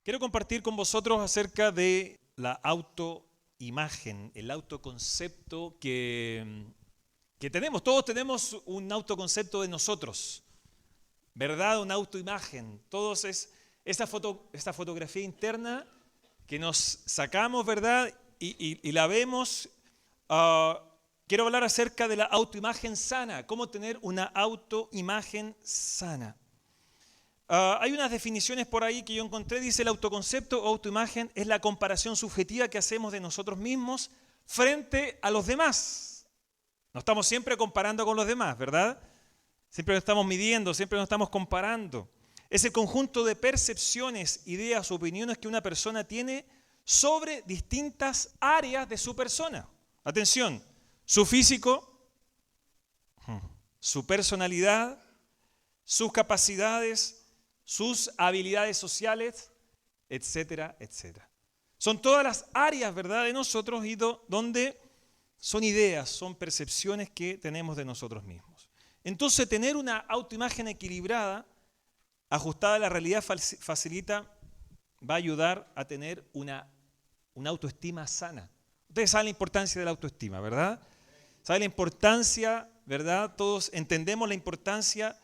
Quiero compartir con vosotros acerca de la autoimagen, el autoconcepto que tenemos. Todos tenemos un autoconcepto de nosotros, ¿verdad? Una autoimagen. Todos es esta fotografía interna que nos sacamos, ¿verdad? Y la vemos. Quiero hablar acerca de la autoimagen sana, cómo tener una autoimagen sana. Hay unas definiciones por ahí que yo encontré. Dice: el autoconcepto o autoimagen es la comparación subjetiva que hacemos de nosotros mismos frente a los demás. Nos estamos siempre comparando con los demás, ¿verdad? Siempre nos estamos midiendo, siempre nos estamos comparando. Es el conjunto de percepciones, ideas, opiniones que una persona tiene sobre distintas áreas de su persona. Atención, su físico, su personalidad, sus capacidades, sus habilidades sociales, etcétera, etcétera. Son todas las áreas, ¿verdad?, de nosotros y donde son ideas, son percepciones que tenemos de nosotros mismos. Entonces, tener una autoimagen equilibrada, ajustada a la realidad, va a ayudar a tener una autoestima sana. Ustedes saben la importancia de la autoestima, ¿verdad? Saben la importancia, ¿verdad? Todos entendemos la importancia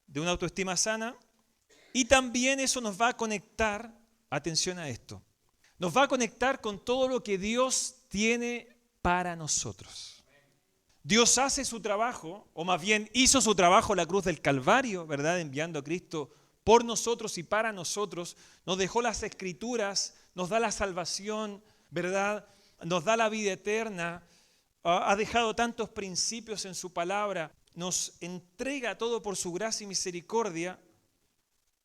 de una autoestima sana. Y también eso nos va a conectar, atención a esto, nos va a conectar con todo lo que Dios tiene para nosotros. Dios hace su trabajo, o más bien hizo su trabajo en la cruz del Calvario, ¿verdad? Enviando a Cristo por nosotros y para nosotros. Nos dejó las Escrituras, nos da la salvación, ¿verdad? Nos da la vida eterna. Ha dejado tantos principios en su palabra. Nos entrega todo por su gracia y misericordia.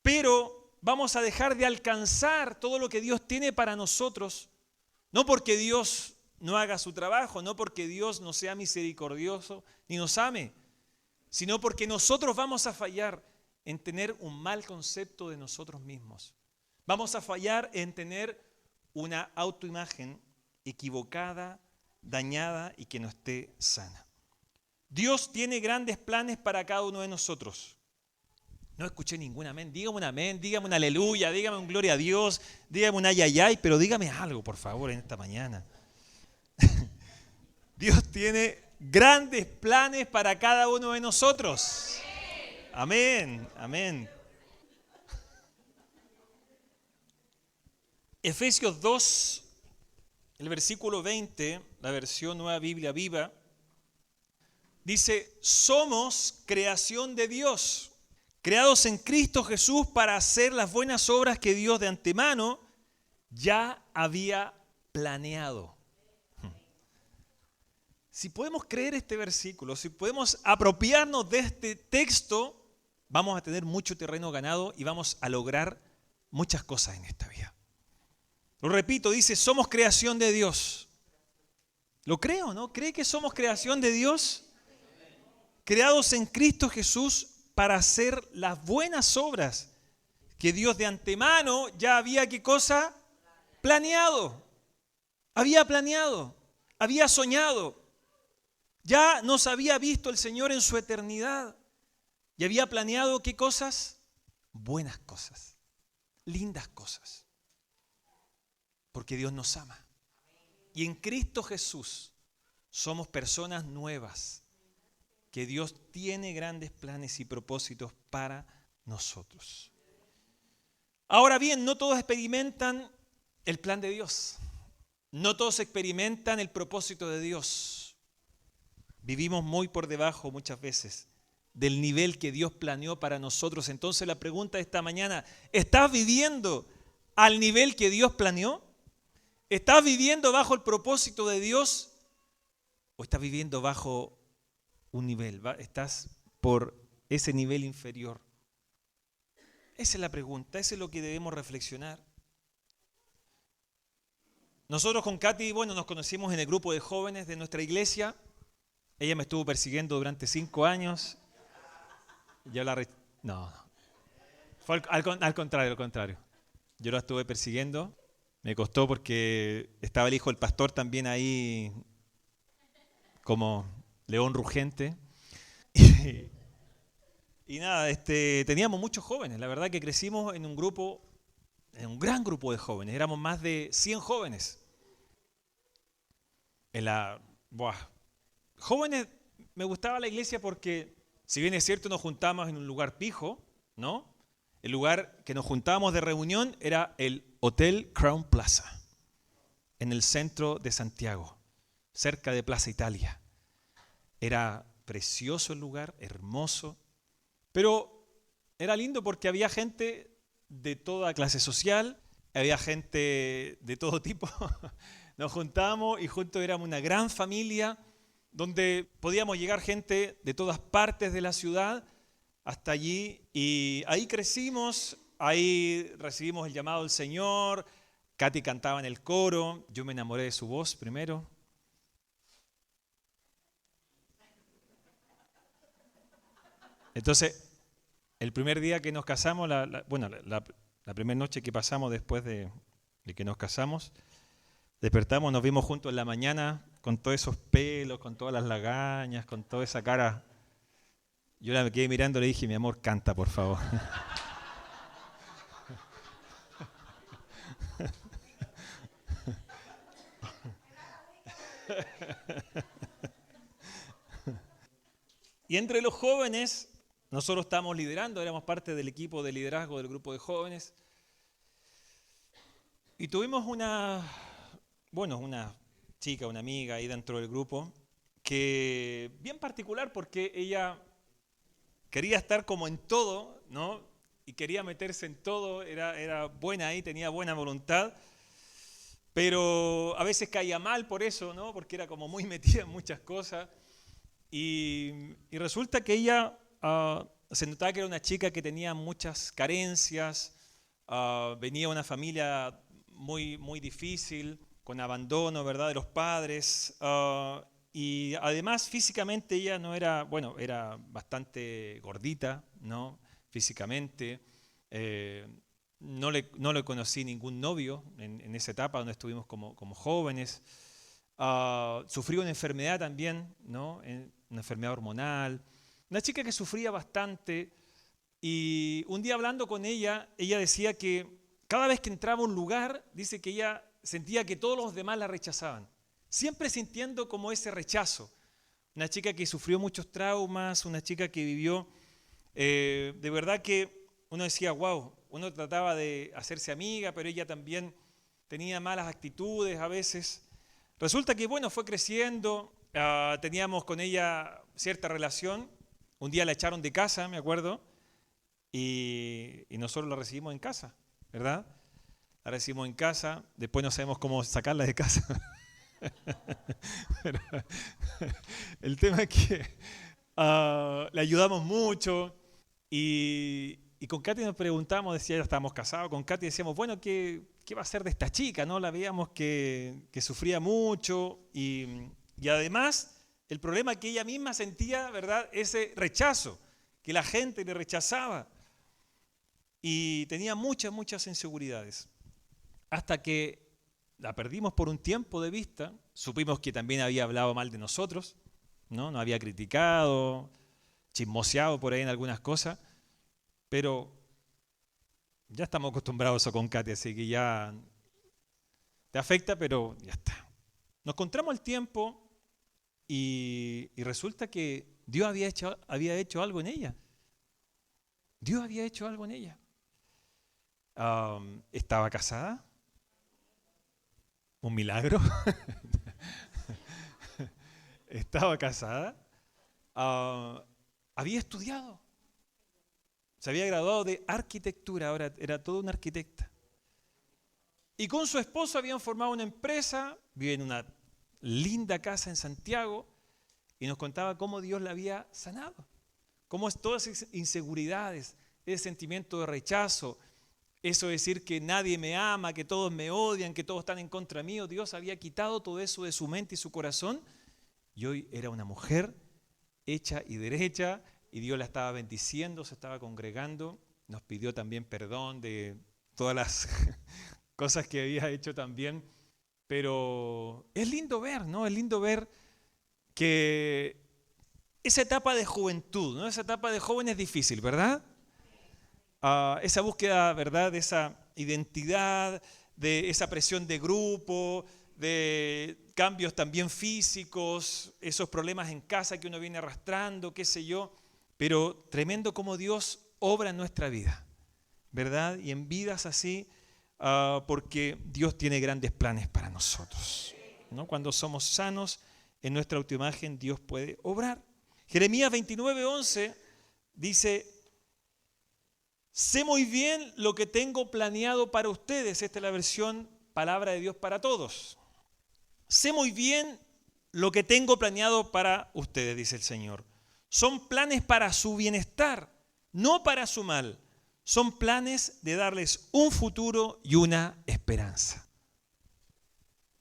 Pero vamos a dejar de alcanzar todo lo que Dios tiene para nosotros, no porque Dios no haga su trabajo, no porque Dios no sea misericordioso ni nos ame, sino porque nosotros vamos a fallar en tener un mal concepto de nosotros mismos. Vamos a fallar en tener una autoimagen equivocada, dañada y que no esté sana. Dios tiene grandes planes para cada uno de nosotros. No escuché ningún amén. Dígame un amén, dígame un aleluya, dígame un gloria a Dios, dígame un ayayay, pero dígame algo, por favor, en esta mañana. Dios tiene grandes planes para cada uno de nosotros. Amén, amén. Efesios 2, el versículo 20, la versión Nueva Biblia Viva, dice: somos creación de Dios, creados en Cristo Jesús para hacer las buenas obras que Dios de antemano ya había planeado. Si podemos creer este versículo, si podemos apropiarnos de este texto, vamos a tener mucho terreno ganado y vamos a lograr muchas cosas en esta vida. Lo repito, dice: somos creación de Dios. ¿Lo creo, no? ¿Cree que somos creación de Dios? Creados en Cristo Jesús para hacer las buenas obras que Dios de antemano ya había, ¿qué cosa? Planeado. Había planeado, había soñado. Ya nos había visto el Señor en su eternidad y había planeado, ¿qué cosas? Buenas cosas, lindas cosas. Porque Dios nos ama. Y en Cristo Jesús somos personas nuevas, que Dios tiene grandes planes y propósitos para nosotros. Ahora bien, no todos experimentan el plan de Dios. No todos experimentan el propósito de Dios. Vivimos muy por debajo muchas veces del nivel que Dios planeó para nosotros. Entonces la pregunta de esta mañana: ¿estás viviendo al nivel que Dios planeó? ¿Estás viviendo bajo el propósito de Dios? ¿O estás viviendo bajo un nivel? ¿Estás por ese nivel inferior? Esa es la pregunta, eso es lo que debemos reflexionar. Nosotros con Katy, nos conocimos en el grupo de jóvenes de nuestra iglesia. Ella me estuvo persiguiendo durante 5 años. Yo no. Fue al contrario. Yo la estuve persiguiendo. Me costó porque estaba el hijo del pastor también ahí como león rugente. Y nada, teníamos muchos jóvenes. La verdad que crecimos en un grupo Era un gran grupo de jóvenes, éramos más de 100 jóvenes. En la, buah, jóvenes, me gustaba la iglesia porque, si bien es cierto, nos juntábamos en un lugar pijo, ¿no? El lugar que nos juntábamos de reunión era el Hotel Crown Plaza, en el centro de Santiago, cerca de Plaza Italia. Era precioso el lugar, hermoso, pero era lindo porque había gente de toda clase social, había gente de todo tipo. Nos juntábamos y juntos éramos una gran familia donde podíamos llegar gente de todas partes de la ciudad hasta allí, y ahí crecimos, ahí recibimos el llamado del Señor. Katy cantaba en el coro, yo me enamoré de su voz primero. Entonces, el primer día que nos casamos, la primera noche que pasamos después de que nos casamos, despertamos, nos vimos juntos en la mañana con todos esos pelos, con todas las lagañas, con toda esa cara. Yo la quedé mirando y le dije, mi amor, canta, por favor. Y entre los jóvenes, nosotros estábamos liderando, éramos parte del equipo de liderazgo del grupo de jóvenes. Y tuvimos una chica, una amiga ahí dentro del grupo, que bien particular porque ella quería estar como en todo, ¿no? Y quería meterse en todo, era buena ahí, tenía buena voluntad, pero a veces caía mal por eso, ¿no? Porque era como muy metida en muchas cosas. Y resulta que ella se notaba que era una chica que tenía muchas carencias, venía de una familia muy, muy difícil, con abandono, ¿verdad?, de los padres, y además físicamente ella no era, era bastante gordita, ¿no? Físicamente. No le conocí ningún novio en esa etapa donde estuvimos como jóvenes. Sufrió una enfermedad también, ¿no? Una enfermedad hormonal. Una chica que sufría bastante, y un día hablando con ella, ella decía que cada vez que entraba a un lugar, dice que ella sentía que todos los demás la rechazaban. Siempre sintiendo como ese rechazo. Una chica que sufrió muchos traumas, una chica que vivió, de verdad que uno decía, wow, uno trataba de hacerse amiga, pero ella también tenía malas actitudes a veces. Resulta que, fue creciendo, teníamos con ella cierta relación. Un día la echaron de casa, me acuerdo, y nosotros la recibimos en casa, ¿verdad? La recibimos en casa, después no sabemos cómo sacarla de casa. Pero, el tema es que le ayudamos mucho, y con Katy nos preguntamos, decía, ya estábamos casados, con Katy decíamos, ¿qué va a ser de esta chica? ¿No? La veíamos que sufría mucho, y además el problema que ella misma sentía, ¿verdad?, ese rechazo, que la gente le rechazaba, y tenía muchas inseguridades. Hasta que la perdimos por un tiempo de vista, supimos que también había hablado mal de nosotros, ¿no? Nos había criticado, chismoseado por ahí en algunas cosas, pero ya estamos acostumbrados a eso con Katy, así que ya te afecta, pero ya está. Nos encontramos al tiempo y resulta que Dios había hecho algo en ella. Dios había hecho algo en ella. Estaba casada. Un milagro. Estaba casada. Había estudiado. Se había graduado de arquitectura, ahora era toda una arquitecta. Y con su esposo habían formado una empresa, vive en una linda casa en Santiago, y nos contaba cómo Dios la había sanado. Cómo todas esas inseguridades, ese sentimiento de rechazo, eso de decir que nadie me ama, que todos me odian, que todos están en contra mío, Dios había quitado todo eso de su mente y su corazón, y hoy era una mujer hecha y derecha, y Dios la estaba bendiciendo, se estaba congregando, nos pidió también perdón de todas las cosas que había hecho también, pero es lindo ver, ¿no? Es lindo ver que esa etapa de juventud, ¿no? Esa etapa de joven es difícil, ¿verdad? Esa búsqueda, ¿verdad?, de esa identidad, de esa presión de grupo, de cambios también físicos, esos problemas en casa que uno viene arrastrando, qué sé yo. Pero tremendo como Dios obra en nuestra vida, ¿verdad? Y en vidas así, porque Dios tiene grandes planes para nosotros, ¿no? Cuando somos sanos en nuestra autoimagen, Dios puede obrar. Jeremías 29:11 dice: sé muy bien lo que tengo planeado para ustedes. Esta es la versión Palabra de Dios para Todos. Sé muy bien lo que tengo planeado para ustedes, dice el Señor. Son planes para su bienestar, no para su mal. Son planes de darles un futuro y una esperanza.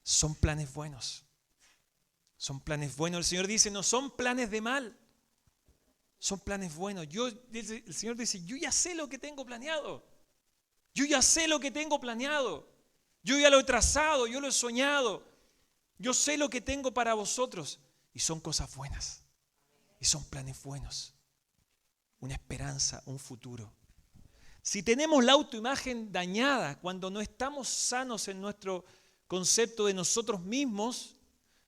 Son planes buenos. Son planes buenos. El Señor dice, no son planes de mal. Son planes buenos. El Señor dice, yo ya sé lo que tengo planeado. Yo ya sé lo que tengo planeado. Yo ya lo he trazado, yo lo he soñado. Yo sé lo que tengo para vosotros. Y son cosas buenas. Y son planes buenos. Una esperanza, un futuro. Si tenemos la autoimagen dañada, cuando no estamos sanos en nuestro concepto de nosotros mismos,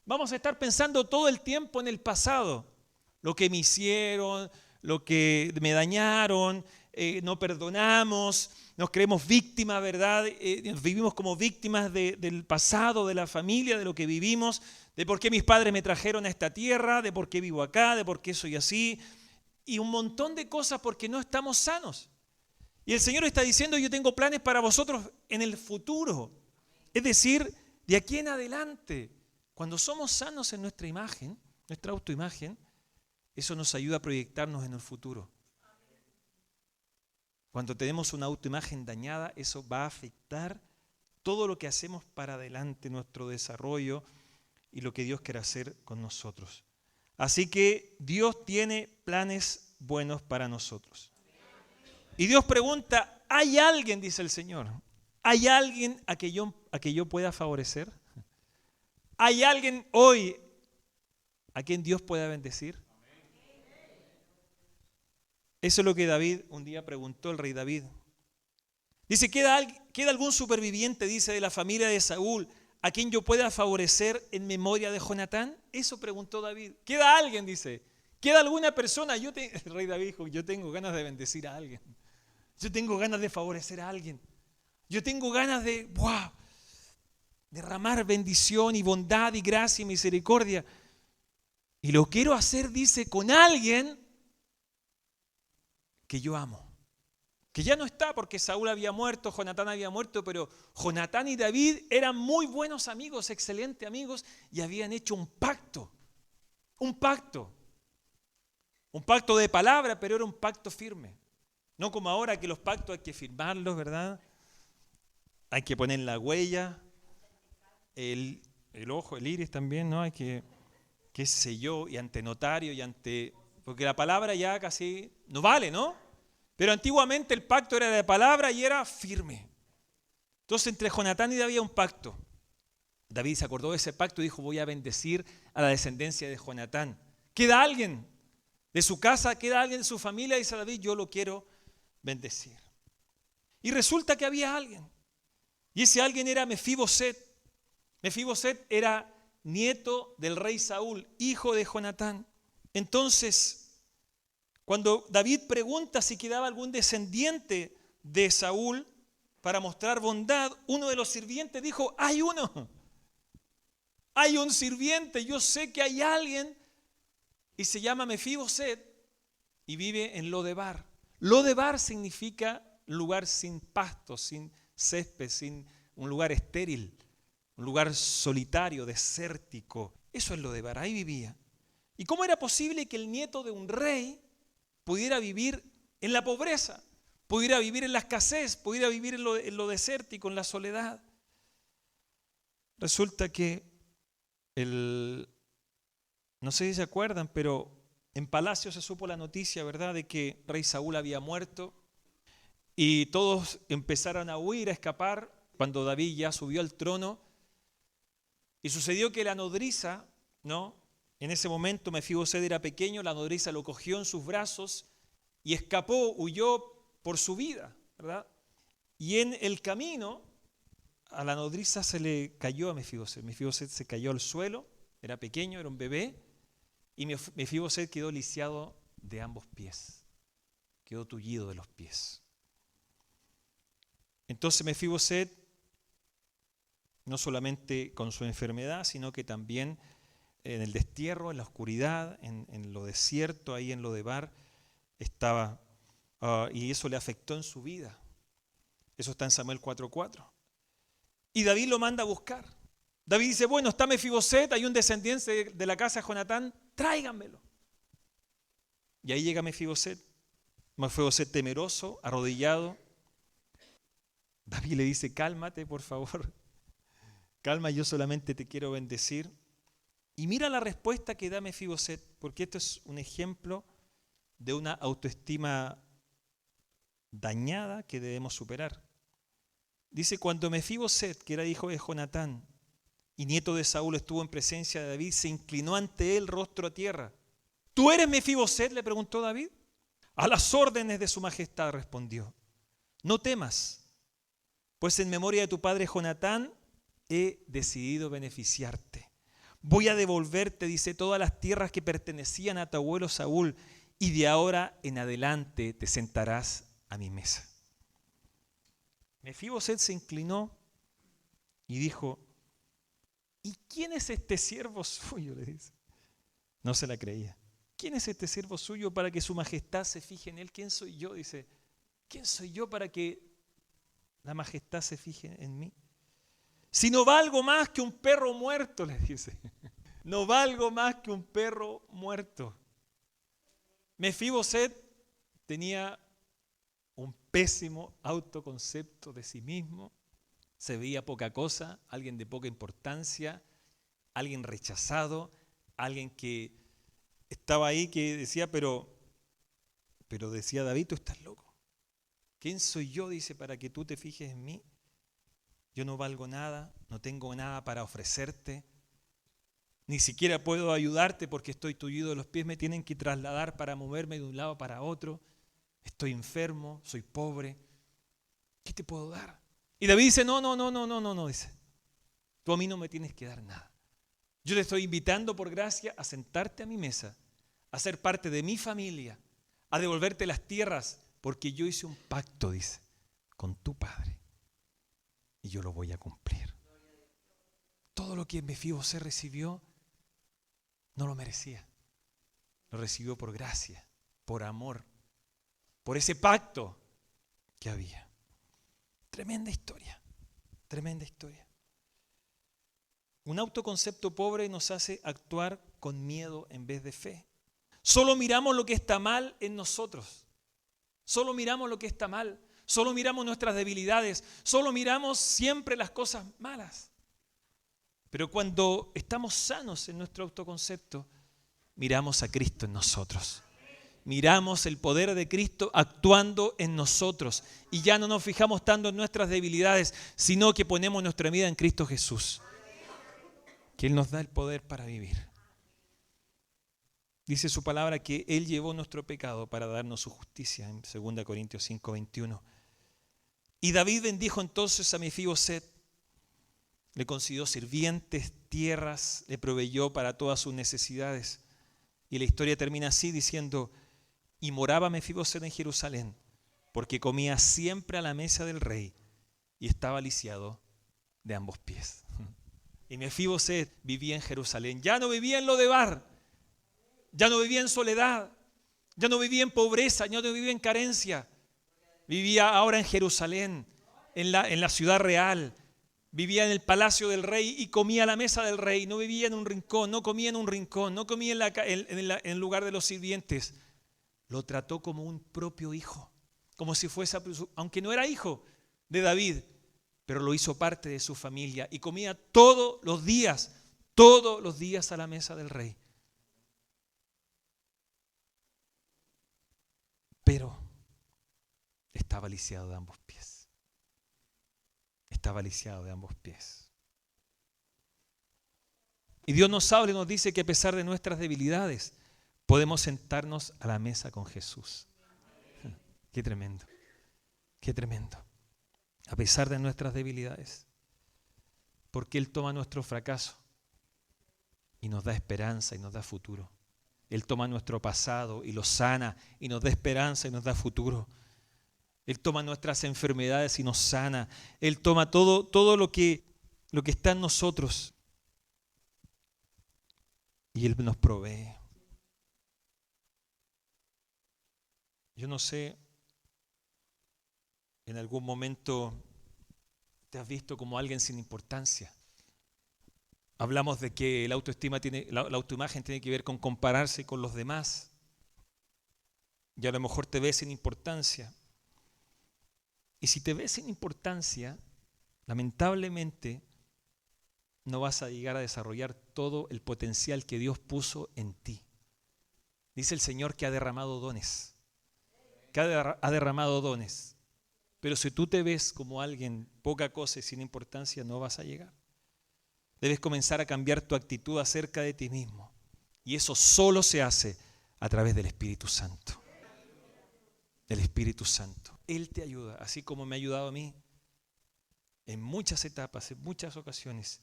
vamos a estar pensando todo el tiempo en el pasado. Lo que me hicieron, lo que me dañaron, no perdonamos, nos creemos víctimas, ¿verdad? Vivimos como víctimas del pasado, de la familia, de lo que vivimos, de por qué mis padres me trajeron a esta tierra, de por qué vivo acá, de por qué soy así, y un montón de cosas porque no estamos sanos. Y el Señor está diciendo, yo tengo planes para vosotros en el futuro. Es decir, de aquí en adelante, cuando somos sanos en nuestra imagen, nuestra autoimagen, eso nos ayuda a proyectarnos en el futuro. Cuando tenemos una autoimagen dañada, eso va a afectar todo lo que hacemos para adelante, nuestro desarrollo y lo que Dios quiere hacer con nosotros. Así que Dios tiene planes buenos para nosotros. Y Dios pregunta, ¿hay alguien, dice el Señor, ¿hay alguien a que yo pueda favorecer? ¿Hay alguien hoy a quien Dios pueda bendecir? Eso es lo que David un día preguntó, el rey David. Dice, ¿queda algún superviviente, dice, de la familia de Saúl, a quien yo pueda favorecer en memoria de Jonatán? Eso preguntó David. ¿Queda alguien, dice? ¿Queda alguna persona? El rey David dijo, yo tengo ganas de bendecir a alguien. Yo tengo ganas de favorecer a alguien. Yo tengo ganas de derramar bendición y bondad y gracia y misericordia. Y lo quiero hacer, dice, con alguien que yo amo. Que ya no está porque Saúl había muerto, Jonatán había muerto, pero Jonatán y David eran muy buenos amigos, excelentes amigos, y habían hecho un pacto. Un pacto. Un pacto de palabra, pero era un pacto firme. No como ahora que los pactos hay que firmarlos, ¿verdad? Hay que poner la huella, el ojo, el iris también, ¿no? Hay que, qué sé yo, y ante notario y ante... Porque la palabra ya casi no vale, ¿no? Pero antiguamente el pacto era de palabra y era firme. Entonces entre Jonatán y David había un pacto. David se acordó de ese pacto y dijo, voy a bendecir a la descendencia de Jonatán. ¿Queda alguien de su casa? ¿Queda alguien de su familia? Dice David, yo lo quiero bendecir. Y resulta que había alguien. Y ese alguien era Mefiboset. Mefiboset era nieto del rey Saúl, hijo de Jonatán. Entonces, cuando David pregunta si quedaba algún descendiente de Saúl para mostrar bondad, uno de los sirvientes dijo, hay uno. Hay un sirviente, yo sé que hay alguien y se llama Mefiboset y vive en Lodebar. Lodebar significa lugar sin pasto, sin césped, sin un lugar estéril, un lugar solitario, desértico. Eso es Lodebar, ahí vivía. ¿Y cómo era posible que el nieto de un rey pudiera vivir en la pobreza, pudiera vivir en la escasez, pudiera vivir en lo desértico, en la soledad? Resulta que no sé si se acuerdan, pero en Palacio se supo la noticia, ¿verdad?, de que rey Saúl había muerto y todos empezaron a huir, a escapar cuando David ya subió al trono. Y sucedió que la nodriza, ¿no?, en ese momento Mefiboset era pequeño, la nodriza lo cogió en sus brazos y escapó, huyó por su vida, ¿verdad? Y en el camino a la nodriza se le cayó a Mefiboset. Mefiboset se cayó al suelo, era pequeño, era un bebé, y Mefiboset quedó lisiado de ambos pies, quedó tullido de los pies. Entonces Mefiboset, no solamente con su enfermedad, sino que también en el destierro, en la oscuridad, en lo desierto, ahí en Lodebar, estaba, y eso le afectó en su vida. Eso está en Samuel 4:4. Y David lo manda a buscar. David dice, bueno, está Mefiboset, hay un descendiente de la casa de Jonatán, tráiganmelo. Y ahí llega Mefiboset temeroso, arrodillado. David le dice, cálmate, por favor. Calma, yo solamente te quiero bendecir. Y mira la respuesta que da Mefiboset, porque esto es un ejemplo de una autoestima dañada que debemos superar. Dice, cuando Mefiboset, que era hijo de Jonatán y nieto de Saúl, estuvo en presencia de David, se inclinó ante él rostro a tierra. ¿Tú eres Mefiboset?, le preguntó David. A las órdenes de su majestad, respondió. No temas, pues en memoria de tu padre Jonatán he decidido beneficiarte. Voy a devolverte, dice, todas las tierras que pertenecían a tu abuelo Saúl, y de ahora en adelante te sentarás a mi mesa. Mefiboset se inclinó y dijo, ¿y quién es este siervo suyo?, le dice. No se la creía. ¿Quién es este siervo suyo para que su majestad se fije en él? ¿Quién soy yo?, dice. ¿Quién soy yo para que la majestad se fije en mí? Si no valgo más que un perro muerto, le dice. No valgo más que un perro muerto. Mefiboset tenía un pésimo autoconcepto de sí mismo, se veía poca cosa, alguien de poca importancia, alguien rechazado, alguien que estaba ahí que decía, pero decía David, tú estás loco. ¿Quién soy yo, dice, para que tú te fijes en mí? Yo no valgo nada, no tengo nada para ofrecerte, ni siquiera puedo ayudarte porque estoy tullido de los pies, me tienen que trasladar para moverme de un lado para otro. Estoy enfermo, soy pobre. ¿Qué te puedo dar? Y David dice, no, dice. Tú a mí no me tienes que dar nada. Yo te estoy invitando por gracia a sentarte a mi mesa, a ser parte de mi familia, a devolverte las tierras, porque yo hice un pacto, dice, con tu padre. Y yo lo voy a cumplir. Todo lo que Mefiboset recibió, no lo merecía. Lo recibió por gracia, por amor, por ese pacto que había. Tremenda historia, tremenda historia. Un autoconcepto pobre nos hace actuar con miedo en vez de fe. Solo miramos lo que está mal en nosotros. Solo miramos lo que está mal. Solo miramos nuestras debilidades. Solo miramos siempre las cosas malas. Pero cuando estamos sanos en nuestro autoconcepto, miramos a Cristo en nosotros. Miramos el poder de Cristo actuando en nosotros y ya no nos fijamos tanto en nuestras debilidades, sino que ponemos nuestra vida en Cristo Jesús, que Él nos da el poder para vivir. Dice su palabra que Él llevó nuestro pecado para darnos su justicia, en 2 Corintios 5:21. Y David bendijo entonces a Mefiboset, le concedió sirvientes, tierras, le proveyó para todas sus necesidades. Y la historia termina así diciendo, y moraba Mefiboset en Jerusalén, porque comía siempre a la mesa del rey y estaba lisiado de ambos pies. Y Mefiboset vivía en Jerusalén, ya no vivía en Lodebar, ya no vivía en soledad, ya no vivía en pobreza, ya no vivía en carencia, vivía ahora en Jerusalén, en la ciudad real. Vivía en el palacio del rey y comía a la mesa del rey. No vivía en un rincón, no comía en un rincón, no comía en el lugar de los sirvientes. Lo trató como un propio hijo, como si fuese, aunque no era hijo de David, pero lo hizo parte de su familia y comía todos los días a la mesa del rey. Pero estaba lisiado de ambos pies. Estaba lisiado de ambos pies. Y Dios nos habla y nos dice que a pesar de nuestras debilidades, podemos sentarnos a la mesa con Jesús. Qué tremendo, qué tremendo. a pesar de nuestras debilidades, porque Él toma nuestro fracaso y nos da esperanza y nos da futuro. Él toma nuestro pasado y lo sana y nos da esperanza y nos da futuro. Él toma nuestras enfermedades y nos sana. Él toma todo lo que está en nosotros y Él nos provee. Yo no sé, en algún momento te has visto como alguien sin importancia. Hablamos de que la autoimagen tiene que ver con compararse con los demás. Y a lo mejor te ves sin importancia. Y si te ves sin importancia, lamentablemente no vas a llegar a desarrollar todo el potencial que Dios puso en ti. Dice el Señor que ha derramado dones. Que ha derramado dones. Pero si tú te ves como alguien poca cosa y sin importancia, no vas a llegar. Debes comenzar a cambiar tu actitud acerca de ti mismo. Y eso solo se hace a través del Espíritu Santo. Del Espíritu Santo. Él te ayuda, así como me ha ayudado a mí en muchas etapas, en muchas ocasiones.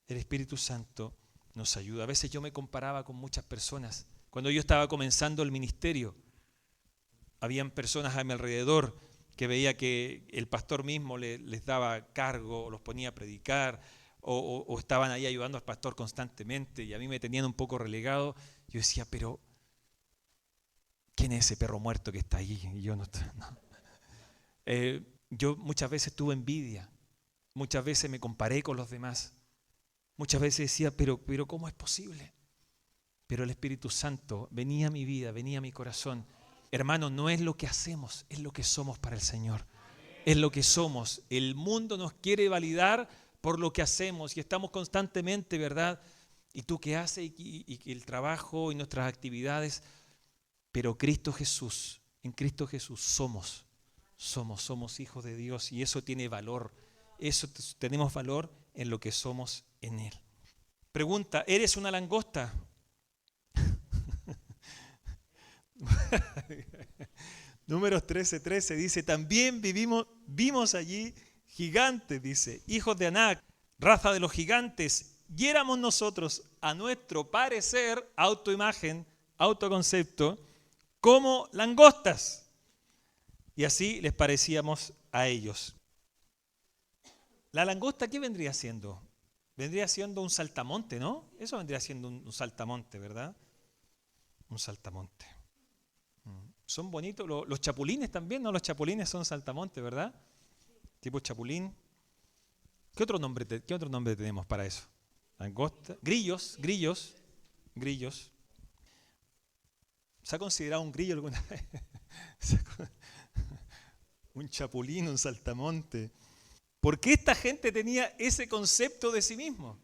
El Espíritu Santo nos ayuda. A veces yo me comparaba con muchas personas. Cuando yo estaba comenzando el ministerio, habían personas a mi alrededor que veía que el pastor mismo les daba cargo, los ponía a predicar, o estaban ahí ayudando al pastor constantemente y a mí me tenían un poco relegado. Yo decía, pero ¿quién es ese perro muerto que está ahí? Y yo no. Yo muchas veces tuve envidia, muchas veces me comparé con los demás, muchas veces decía, pero ¿cómo es posible? Pero el Espíritu Santo venía a mi vida, venía a mi corazón. Hermano, no es lo que hacemos, es lo que somos para el Señor. Es lo que somos. El mundo nos quiere validar por lo que hacemos y estamos constantemente, ¿verdad? ¿Y tú qué haces? Y el trabajo y nuestras actividades. Pero Cristo Jesús, en Cristo Jesús somos hijos de Dios y eso tiene valor. Tenemos valor en lo que somos en Él. Pregunta, ¿eres una langosta? Números 13:13 dice, también vimos allí gigantes, dice, hijos de Anac, raza de los gigantes, y éramos nosotros, a nuestro parecer, autoimagen, autoconcepto, como langostas. Y así les parecíamos a ellos. ¿La langosta qué vendría siendo? Vendría siendo un saltamonte, ¿no? Eso vendría siendo un saltamonte, ¿verdad? Un saltamonte. Son bonitos los chapulines también, ¿no? Los chapulines son saltamontes, ¿verdad? Tipo chapulín. ¿Qué otro nombre tenemos para eso? Langosta. Grillos. ¿Se ha considerado un grillo alguna vez? Un chapulín, un saltamonte. ¿Por qué esta gente tenía ese concepto de sí mismo?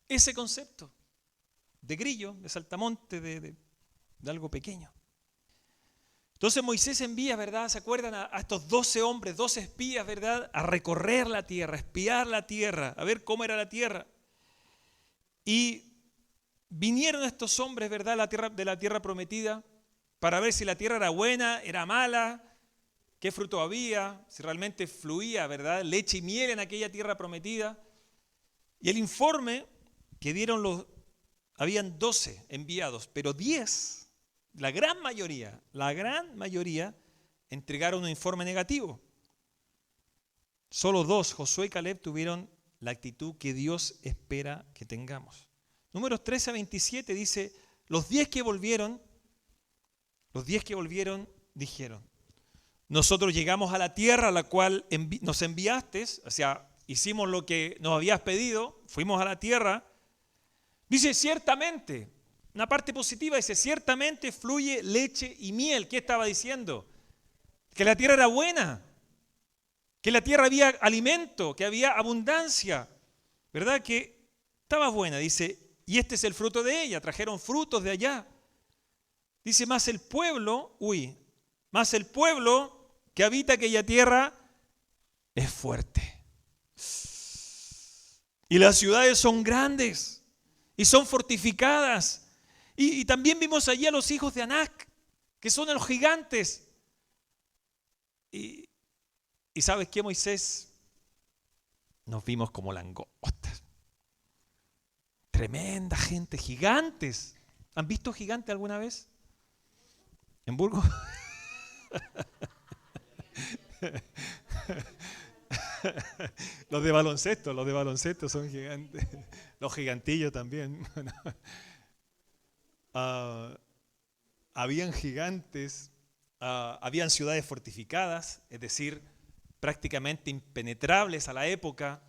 Ese concepto de grillo, de saltamonte, de algo pequeño. Entonces Moisés envía, ¿verdad? ¿Se acuerdan? A estos 12 hombres, 12 espías, ¿verdad? A recorrer la tierra, a espiar la tierra, a ver cómo era la tierra. Y vinieron estos hombres, ¿verdad? De la tierra prometida para ver si la tierra era buena, era mala, qué fruto había, si realmente fluía, ¿verdad? Leche y miel en aquella tierra prometida. Y el informe que dieron habían 12 enviados, pero 10, la gran mayoría, entregaron un informe negativo. Solo 2, Josué y Caleb, tuvieron la actitud que Dios espera que tengamos. Números 13-27 dice, los 10 que volvieron dijeron, nosotros llegamos a la tierra a la cual nos enviaste, o sea, hicimos lo que nos habías pedido, fuimos a la tierra. Dice, ciertamente, una parte positiva dice, ciertamente fluye leche y miel. ¿Qué estaba diciendo? Que la tierra era buena, que en la tierra había alimento, que había abundancia, ¿verdad? Que estaba buena, dice, y este es el fruto de ella, trajeron frutos de allá. Dice, más el pueblo que habita aquella tierra es fuerte. Y las ciudades son grandes y son fortificadas. Y también vimos allí a los hijos de Anac, que son los gigantes. Y ¿Y sabes qué, Moisés? Nos vimos como langostas. Tremenda gente, gigantes. ¿Han visto gigantes alguna vez? ¿En Burgos? Los de baloncesto son gigantes. Los gigantillos también. Ah, habían gigantes, habían ciudades fortificadas, es decir, prácticamente impenetrables a la época,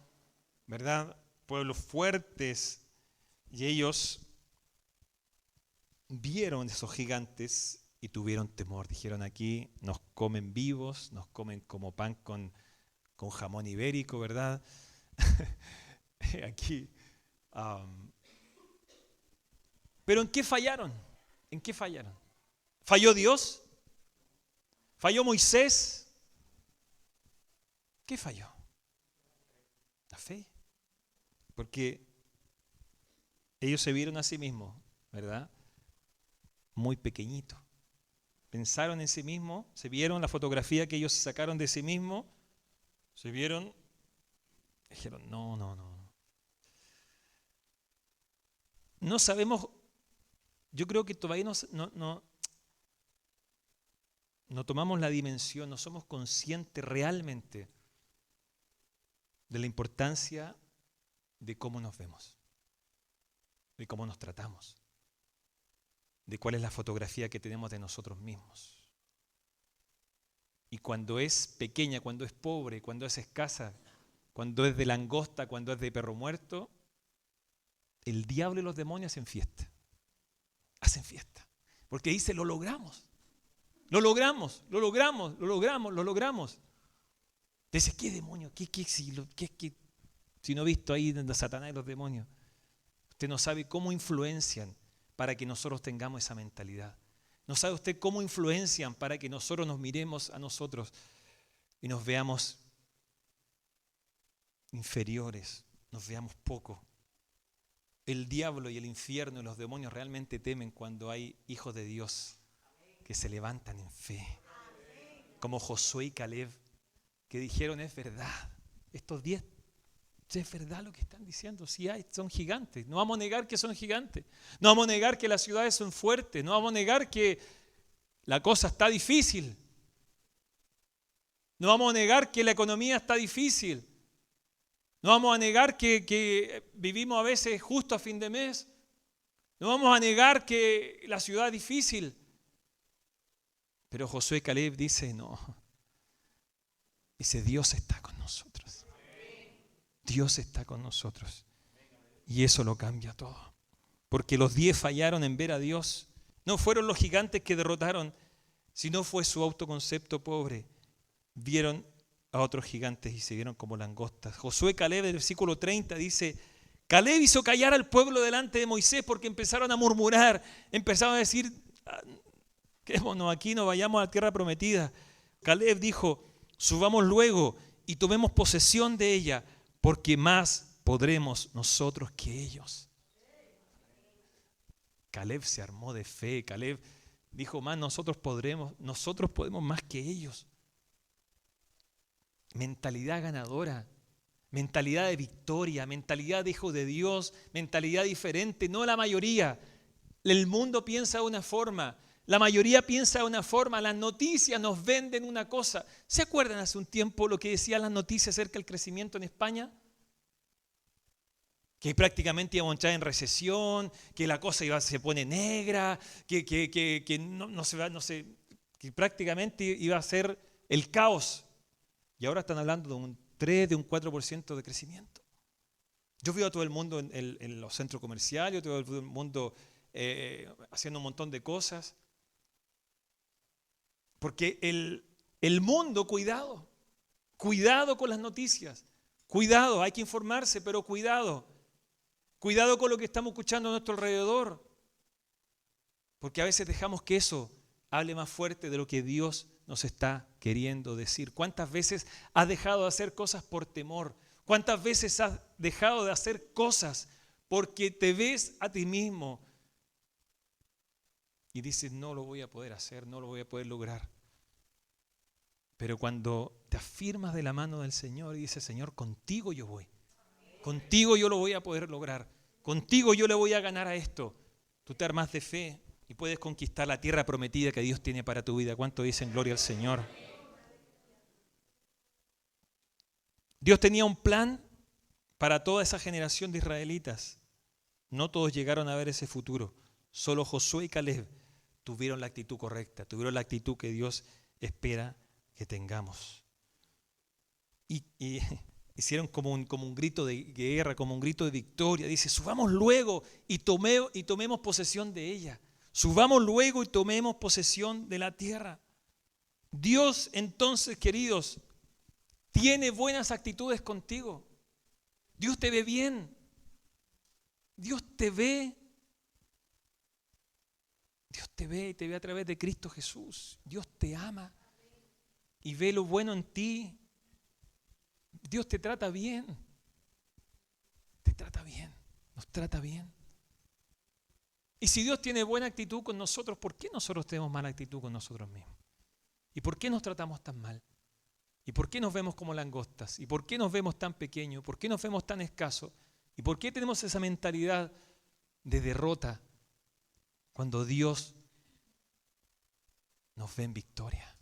¿verdad? Pueblos fuertes, y ellos vieron esos gigantes y tuvieron temor. Dijeron: aquí nos comen vivos, nos comen como pan con jamón ibérico, ¿verdad? Aquí. Pero ¿en qué fallaron? ¿En qué fallaron? ¿Falló Dios? ¿Falló Moisés? ¿Qué falló? La fe. Porque ellos se vieron a sí mismos, ¿verdad? Muy pequeñitos. Pensaron en sí mismos, se vieron la fotografía que ellos sacaron de sí mismos, se vieron, dijeron: no. No sabemos, yo creo que todavía no tomamos la dimensión, no somos conscientes realmente de la importancia de cómo nos vemos, de cómo nos tratamos, de cuál es la fotografía que tenemos de nosotros mismos. Y cuando es pequeña, cuando es pobre, cuando es escasa, cuando es de langosta, cuando es de perro muerto, el diablo y los demonios hacen fiesta. Hacen fiesta. Porque dice: lo logramos. Lo logramos. Dice: ¿qué demonio? ¿Qué si no he visto ahí de Satanás y los demonios? Usted no sabe cómo influencian para que nosotros tengamos esa mentalidad. No sabe usted cómo influencian para que nosotros nos miremos a nosotros y nos veamos inferiores, nos veamos poco. El diablo y el infierno y los demonios realmente temen cuando hay hijos de Dios que se levantan en fe. Como Josué y Caleb, que dijeron: es verdad, estos 10, es verdad lo que están diciendo, sí son gigantes. No vamos a negar que son gigantes. No vamos a negar que las ciudades son fuertes. No vamos a negar que la cosa está difícil. No vamos a negar que la economía está difícil. No vamos a negar que vivimos a veces justo a fin de mes. No vamos a negar que la ciudad es difícil. Pero Josué y Caleb dice: no. Dice: Dios está con nosotros. Dios está con nosotros. Y eso lo cambia todo. Porque los 10 fallaron en ver a Dios. No fueron los gigantes que derrotaron, sino fue su autoconcepto pobre. Vieron a otros gigantes y se vieron como langostas. Josué, Caleb, el versículo 30 dice: Caleb hizo callar al pueblo delante de Moisés porque empezaron a murmurar, empezaron a decir: quedémonos aquí, no vayamos a la tierra prometida. Caleb dijo: subamos luego y tomemos posesión de ella, porque más podremos nosotros que ellos. Caleb se armó de fe. Caleb dijo: más nosotros podemos más que ellos. Mentalidad ganadora, mentalidad de victoria, mentalidad de hijo de Dios, mentalidad diferente, no la mayoría. El mundo piensa de una forma, la mayoría piensa de una forma, las noticias nos venden una cosa. ¿Se acuerdan hace un tiempo lo que decían las noticias acerca del crecimiento en España? Que prácticamente íbamos a entrar en recesión, que la cosa se pone negra, que prácticamente iba a ser el caos. Y ahora están hablando de un 3, de un 4% de crecimiento. Yo veo a todo el mundo en los centros comerciales, todo el mundo haciendo un montón de cosas. Porque el mundo, cuidado con las noticias. Cuidado, hay que informarse, pero cuidado. Cuidado con lo que estamos escuchando a nuestro alrededor. Porque a veces dejamos que eso hable más fuerte de lo que Dios nos está queriendo decir. ¿Cuántas veces has dejado de hacer cosas por temor? ¿Cuántas veces has dejado de hacer cosas porque te ves a ti mismo y dices: no lo voy a poder hacer, no lo voy a poder lograr? Pero cuando te afirmas de la mano del Señor y dices, Señor, contigo yo voy. Contigo yo lo voy a poder lograr. Contigo yo le voy a ganar a esto. Tú te armas de fe y puedes conquistar la tierra prometida que Dios tiene para tu vida. ¿Cuánto dicen gloria al Señor? Dios tenía un plan para toda esa generación de israelitas. No todos llegaron a ver ese futuro. Solo Josué y Caleb tuvieron la actitud correcta, tuvieron la actitud que Dios espera que tengamos. Y hicieron como un grito de guerra, como un grito de victoria. Dice, subamos luego y tomemos posesión de ella. Subamos luego y tomemos posesión de la tierra. Dios entonces, queridos, tiene buenas actitudes contigo. Dios te ve bien. Dios te ve. Dios te ve y te ve a través de Cristo Jesús. Dios te ama y ve lo bueno en ti. Dios te trata bien. Te trata bien. Nos trata bien. Y si Dios tiene buena actitud con nosotros, ¿por qué nosotros tenemos mala actitud con nosotros mismos? ¿Y por qué nos tratamos tan mal? ¿Y por qué nos vemos como langostas? ¿Y por qué nos vemos tan pequeños? ¿Por qué nos vemos tan escasos? ¿Y por qué tenemos esa mentalidad de derrota cuando Dios nos ve en victoria?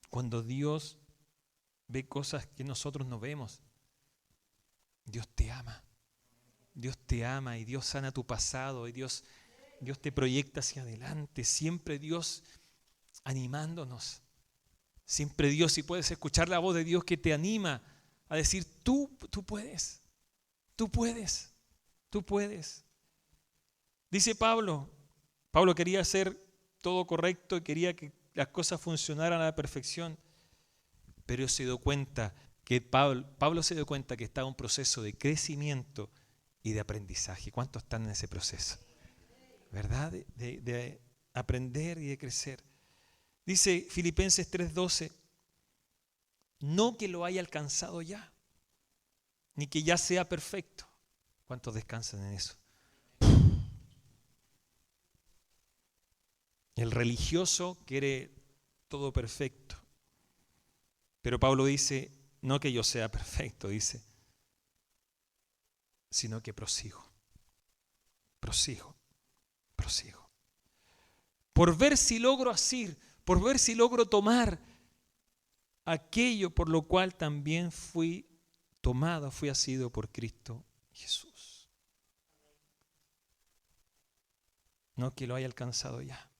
Cuando Dios ve cosas que nosotros no vemos. Dios te ama. Dios te ama y Dios sana tu pasado y Dios te proyecta hacia adelante. Siempre Dios animándonos. Siempre Dios, si puedes escuchar la voz de Dios que te anima a decir, tú puedes, tú puedes, tú puedes. Dice Pablo quería hacer todo correcto y quería que las cosas funcionaran a la perfección, pero se dio cuenta que Pablo se dio cuenta que estaba en un proceso de crecimiento y de aprendizaje. ¿Cuántos están en ese proceso? ¿Verdad? De aprender y de crecer. Dice Filipenses 3:12, no que lo haya alcanzado ya, ni que ya sea perfecto. ¿Cuántos descansan en eso? El religioso quiere todo perfecto. Pero Pablo dice, no que yo sea perfecto, dice, sino que prosigo. Por ver si logro asir, por ver si logro tomar aquello por lo cual también fui asido por Cristo Jesús. No que lo haya alcanzado ya.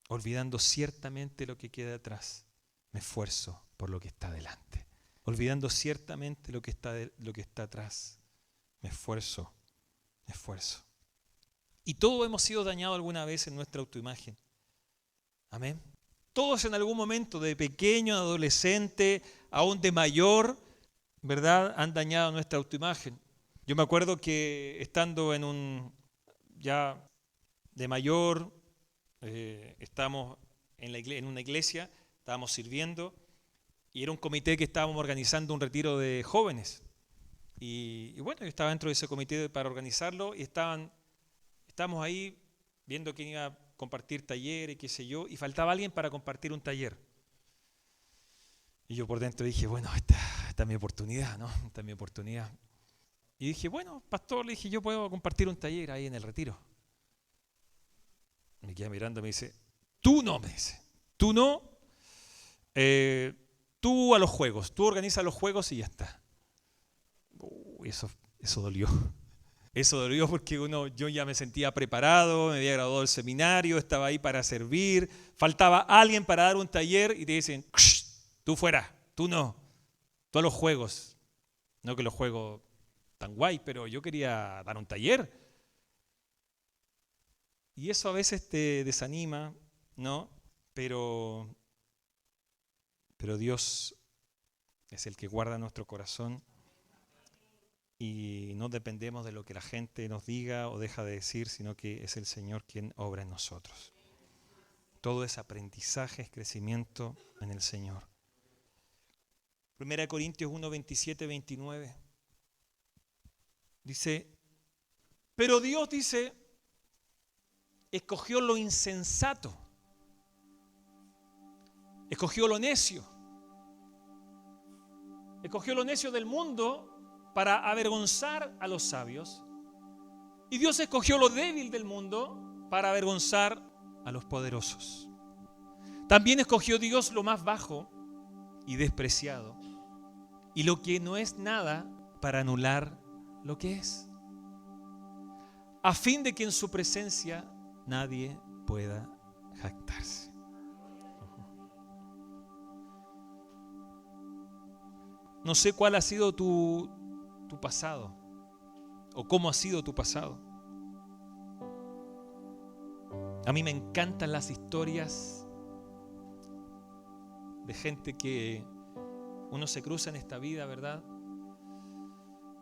Olvidando ciertamente lo que queda atrás, me esfuerzo por lo que está delante. Olvidando ciertamente lo que está atrás, me esfuerzo. Y todos hemos sido dañados alguna vez en nuestra autoimagen. Amén. Todos en algún momento, de pequeño, de adolescente, aún de mayor, ¿verdad?, han dañado nuestra autoimagen. Yo me acuerdo que estando ya de mayor, estábamos en una iglesia, estábamos sirviendo y era un comité que estábamos organizando un retiro de jóvenes. Y bueno, yo estaba dentro de ese comité para organizarlo y estábamos ahí viendo quién iba a compartir talleres, qué sé yo, y faltaba alguien para compartir un taller. Y yo por dentro dije, bueno, esta es mi oportunidad, ¿no? Esta es mi oportunidad. Y dije, bueno, pastor, le dije, yo puedo compartir un taller ahí en el retiro. Me queda mirando y me dice, tú no, tú a los juegos, tú organizas los juegos y ya está. Eso dolió. Eso dolió porque yo ya me sentía preparado, me había graduado del seminario, estaba ahí para servir, faltaba alguien para dar un taller y te dicen, tú fuera, tú no, tú a los juegos. No que los juegos tan guay, pero yo quería dar un taller. Y eso a veces te desanima, ¿no? Pero Dios es el que guarda nuestro corazón. Y no dependemos de lo que la gente nos diga o deja de decir, sino que es el Señor quien obra en nosotros. Todo es aprendizaje, es crecimiento en el Señor. 1 Corintios 1, 27, 29. Dice, pero Dios, dice, escogió lo insensato Escogió lo necio. Escogió lo necio del mundo para avergonzar a los sabios. Y Dios escogió lo débil del mundo para avergonzar a los poderosos. También escogió Dios lo más bajo y despreciado, y lo que no es nada, para anular lo que es, a fin de que en su presencia nadie pueda jactarse. No sé cuál ha sido tu pasado, o cómo ha sido tu pasado. A mí me encantan las historias de gente que uno se cruza en esta vida, ¿verdad?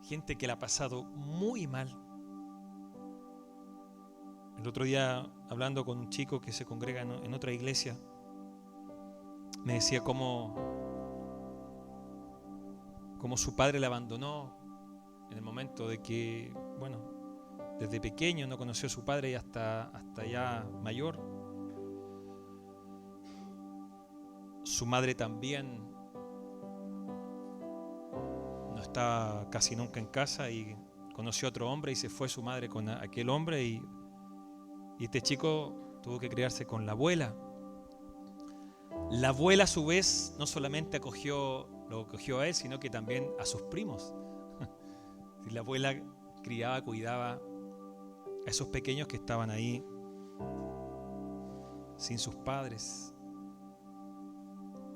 Gente que la ha pasado muy mal. El otro día, hablando con un chico que se congrega en otra iglesia, me decía cómo su padre le abandonó en el momento de que, bueno, desde pequeño no conoció a su padre y hasta ya mayor. Su madre también no estaba casi nunca en casa y conoció a otro hombre y se fue su madre con aquel hombre y este chico tuvo que criarse con la abuela. La abuela a su vez no solamente lo acogió a él, sino que también a sus primos. La abuela criaba, cuidaba a esos pequeños que estaban ahí sin sus padres.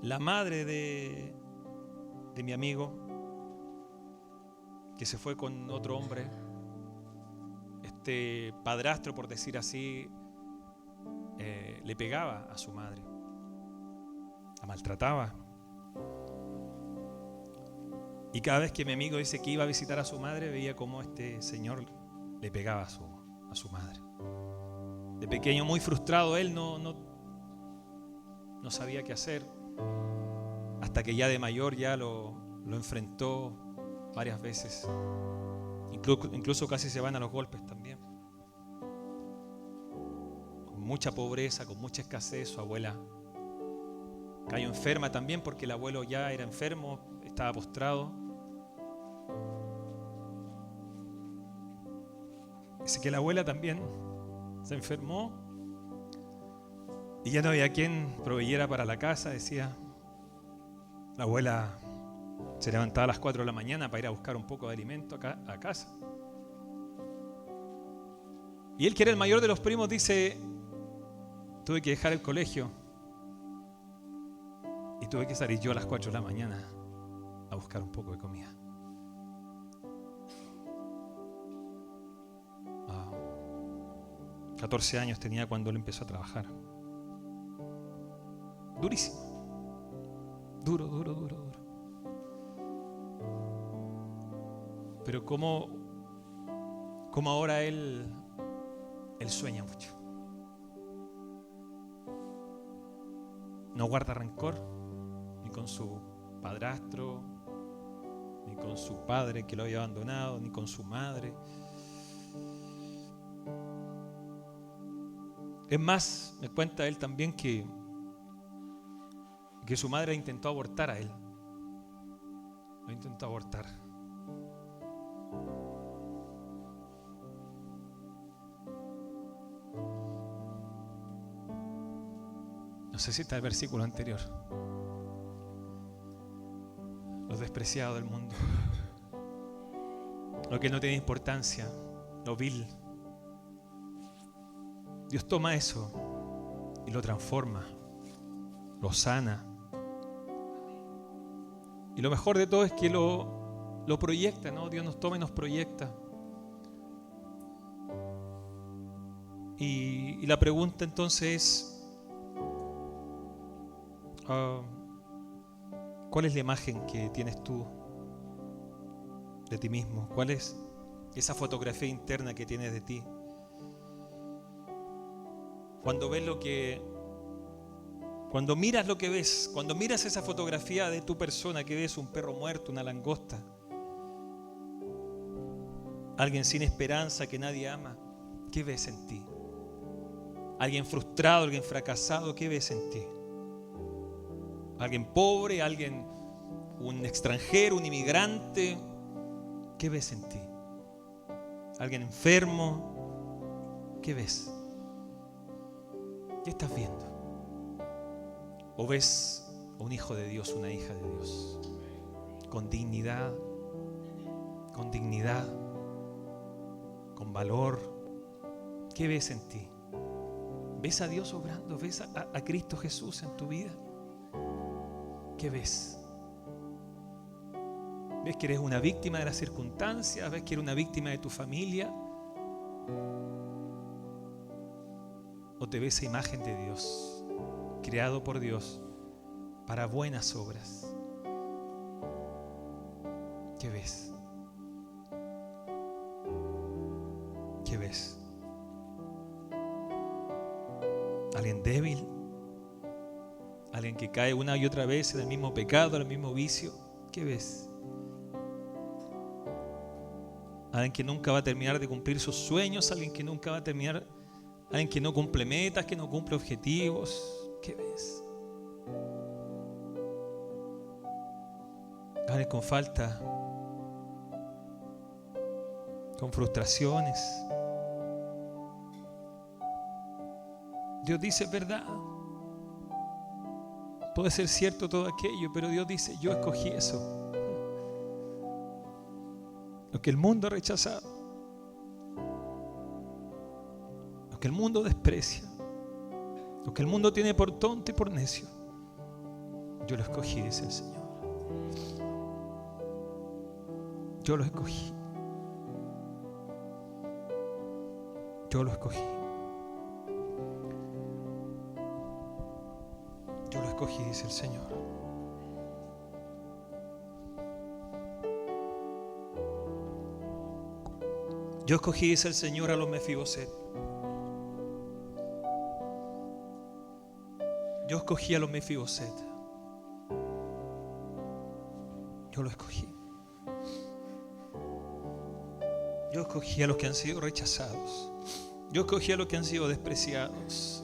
La madre de mi amigo, que se fue con otro hombre, este padrastro, por decir así, le pegaba a su madre, la maltrataba. Y cada vez que mi amigo dice que iba a visitar a su madre, veía cómo este señor le pegaba a su madre. De pequeño, muy frustrado, él no sabía qué hacer, hasta que ya de mayor ya lo enfrentó varias veces. Incluso casi se van a los golpes también. Con mucha pobreza, con mucha escasez, su abuela cayó enferma también porque el abuelo ya era enfermo, estaba postrado. Dice que la abuela también se enfermó y ya no había quien proveyera para la casa, decía. La abuela se levantaba a las 4 de la mañana para ir a buscar un poco de alimento a casa. Y él, que era el mayor de los primos, dice: tuve que dejar el colegio y tuve que salir yo a las 4 de la mañana a buscar un poco de comida. 14 años tenía cuando él empezó a trabajar. Durísimo. Duro. Pero como ahora él sueña mucho. No guarda rencor ni con su padrastro, ni con su padre que lo había abandonado, ni con su madre. Es más, me cuenta él también que su madre intentó abortar a él. Lo intentó abortar. No sé si está el versículo anterior. Los despreciados del mundo. Lo que no tiene importancia. Lo vil. Dios toma eso y lo transforma. Lo sana. Y lo mejor de todo es que lo proyecta, ¿no? Dios nos toma y nos proyecta. Y la pregunta entonces es, ¿cuál es la imagen que tienes tú de ti mismo? ¿Cuál es esa fotografía interna que tienes de ti? Cuando miras lo que ves, cuando miras esa fotografía de tu persona, que ves un perro muerto, una langosta, alguien sin esperanza que nadie ama, ¿qué ves en ti? Alguien frustrado, alguien fracasado, ¿qué ves en ti? alguien pobre, un extranjero, un inmigrante. ¿Qué ves en ti? ¿Alguien enfermo? ¿Qué ves? ¿Qué estás viendo? ¿O ves a un hijo de Dios, una hija de Dios? Con dignidad, con valor. ¿Qué ves en ti? ¿Ves a Dios obrando? ¿Ves a Cristo Jesús en tu vida? ¿Qué ves? ¿Ves que eres una víctima de las circunstancias? ¿Ves que eres una víctima de tu familia? ¿O te ves a imagen de Dios, creado por Dios para buenas obras? ¿Qué ves? ¿Qué ves? ¿Alguien débil? ¿Alguien que cae una y otra vez en el mismo pecado, en el mismo vicio? ¿Qué ves? ¿Alguien que nunca va a terminar de cumplir sus sueños? ¿Alguien que nunca va a terminar? ¿Alguien que no cumple metas, que no cumple objetivos? ¿Qué ves? ¿Alguien con falta? ¿Con frustraciones? Dios dice, es verdad. Puede ser cierto todo aquello, pero Dios dice, yo escogí eso. Lo que el mundo ha rechazado, lo que el mundo desprecia, lo que el mundo tiene por tonto y por necio, yo lo escogí, dice el Señor. Yo lo escogí. Yo lo escogí. Yo lo escogí, dice el Señor. Yo escogí, dice el Señor, a los Mefiboset. Yo escogí a los Mefiboset. Yo lo escogí. Yo escogí a los que han sido rechazados. Yo escogí a los que han sido despreciados.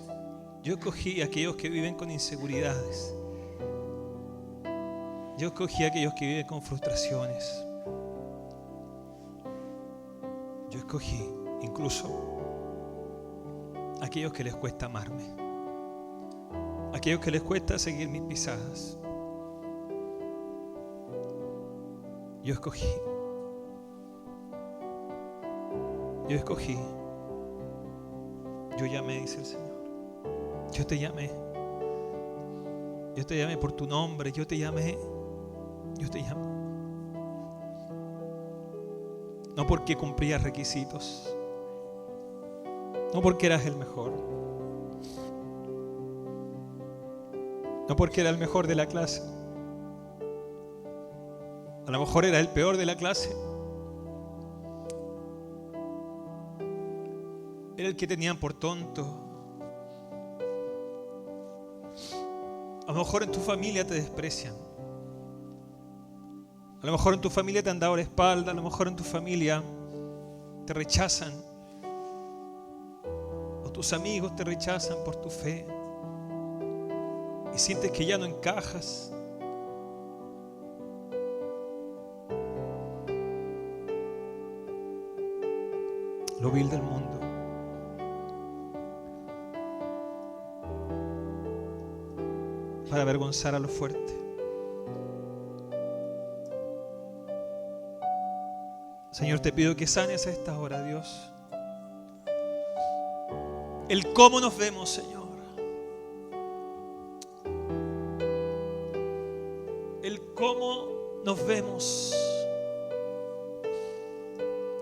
Yo escogí a aquellos que viven con inseguridades. Yo escogí a aquellos que viven con frustraciones. Yo escogí incluso a aquellos que les cuesta amarme. A aquellos que les cuesta seguir mis pisadas. Yo escogí. Yo escogí. Yo llamé, dice el Señor. Yo te llamé. Yo te llamé por tu nombre. Yo te llamé. Yo te llamé. No porque cumplías requisitos. No porque eras el mejor. No porque era el mejor de la clase. A lo mejor era el peor de la clase. Era el que tenían por tonto. A lo mejor en tu familia te desprecian. A lo mejor en tu familia te han dado la espalda. A lo mejor en tu familia te rechazan. O tus amigos te rechazan por tu fe. Y sientes que ya no encajas. Lo vil del mundo. Para avergonzar a los fuertes. Señor, te pido que sanes a esta hora, Dios. El cómo nos vemos, Señor. El cómo nos vemos.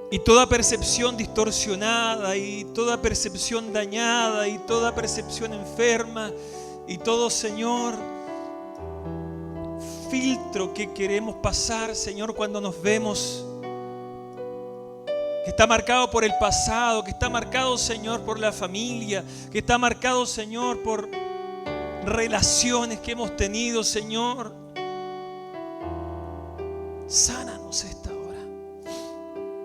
Y toda percepción distorsionada, y toda percepción dañada, y toda percepción enferma, y todo, Señor, filtro que queremos pasar, Señor, cuando nos vemos, que está marcado por el pasado, que está marcado, Señor, por la familia, que está marcado, Señor, por relaciones que hemos tenido, Señor. Sánanos esta hora.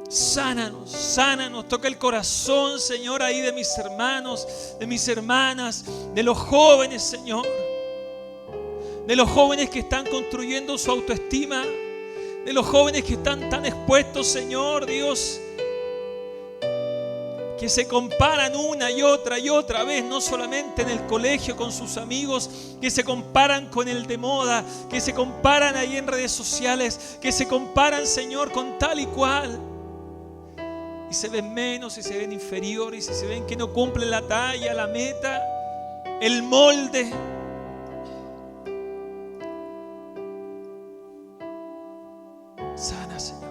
Sánanos, sánanos. Toca el corazón, Señor, ahí de mis hermanos, de mis hermanas, de los jóvenes, Señor. de los jóvenes que están construyendo su autoestima, de los jóvenes que están tan expuestos, Señor Dios, que se comparan una y otra vez, no solamente en el colegio con sus amigos, que se comparan con el de moda, que se comparan ahí en redes sociales, que se comparan, Señor, con tal y cual. Y se ven menos, y se ven inferiores, y se ven que no cumplen la talla, la meta, el molde. Sana, Señor.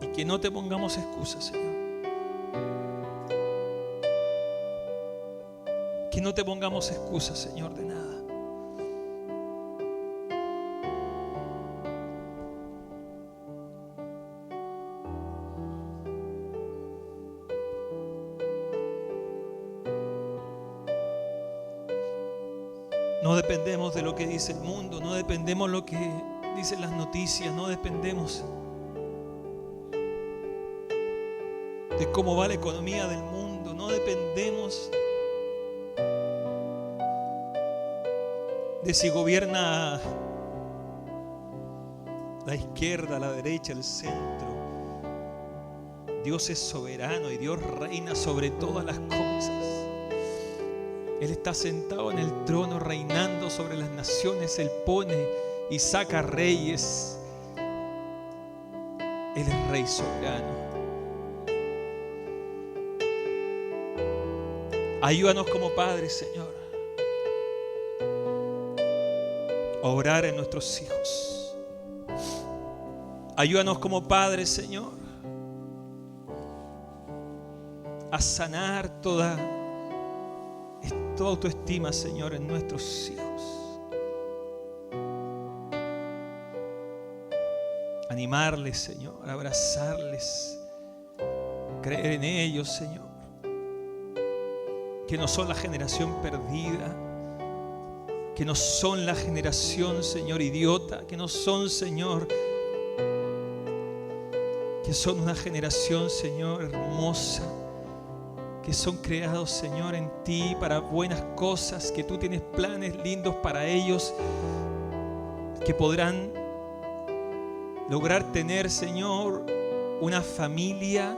Y que no te pongamos excusas, Señor. Que no te pongamos excusas, Señor, de nada. No dependemos de lo que dice el mundo, no dependemos de lo que dicen las noticias, no dependemos de cómo va la economía del mundo, no dependemos de si gobierna la izquierda, la derecha, el centro. Dios es soberano y Dios reina sobre todas las cosas. Él está sentado en el trono reinando sobre las naciones. Él pone y saca reyes. Él es Rey soberano. Ayúdanos como padres, Señor, a orar en nuestros hijos. Ayúdanos como padres, Señor, a sanar toda autoestima, Señor, en nuestros hijos. Animarles, Señor, abrazarles, creer en ellos, Señor, que no son la generación perdida, que no son la generación, Señor, idiota, que no son, Señor, que son una generación, Señor, hermosa, que son creados, Señor, en ti para buenas cosas, que tú tienes planes lindos para ellos, que podrán lograr tener, Señor, una familia,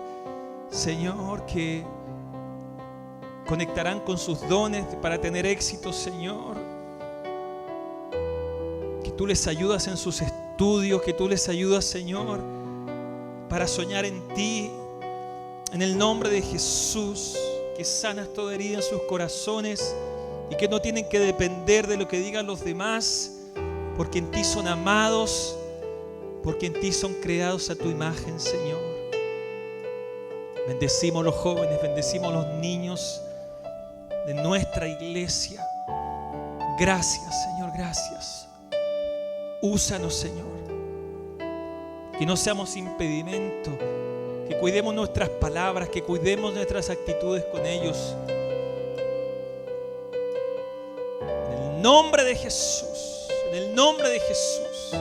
Señor, que conectarán con sus dones para tener éxito, Señor. Que tú les ayudas en sus estudios, que tú les ayudas, Señor, para soñar en ti. En el nombre de Jesús, que sanas toda herida en sus corazones y que no tienen que depender de lo que digan los demás, porque en ti son amados, porque en ti son creados a tu imagen, Señor. Bendecimos los jóvenes, bendecimos los niños de nuestra iglesia. Gracias, Señor, gracias. Úsanos, Señor. Que no seamos impedimento. Que cuidemos nuestras palabras, que cuidemos nuestras actitudes con ellos. En el nombre de Jesús, en el nombre de Jesús.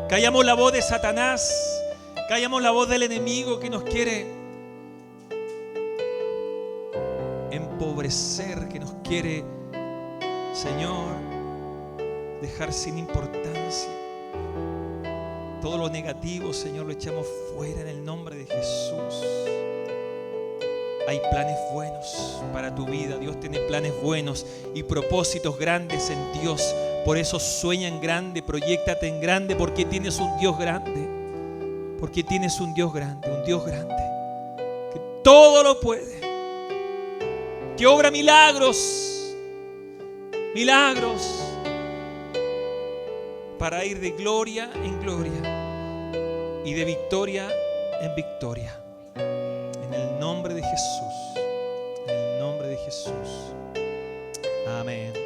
Callamos la voz de Satanás, callamos la voz del enemigo que nos quiere empobrecer, que nos quiere, Señor, dejar sin importancia. Todo lo negativo, Señor, lo echamos fuera en el nombre de Jesús. Hay planes buenos para tu vida. Dios tiene planes buenos y propósitos grandes en Dios. Por eso sueña en grande, proyéctate en grande, porque tienes un Dios grande. Porque tienes un Dios grande, que todo lo puede, que obra milagros, para ir de gloria en gloria y de victoria en victoria. En el nombre de Jesús. En el nombre de Jesús. Amén.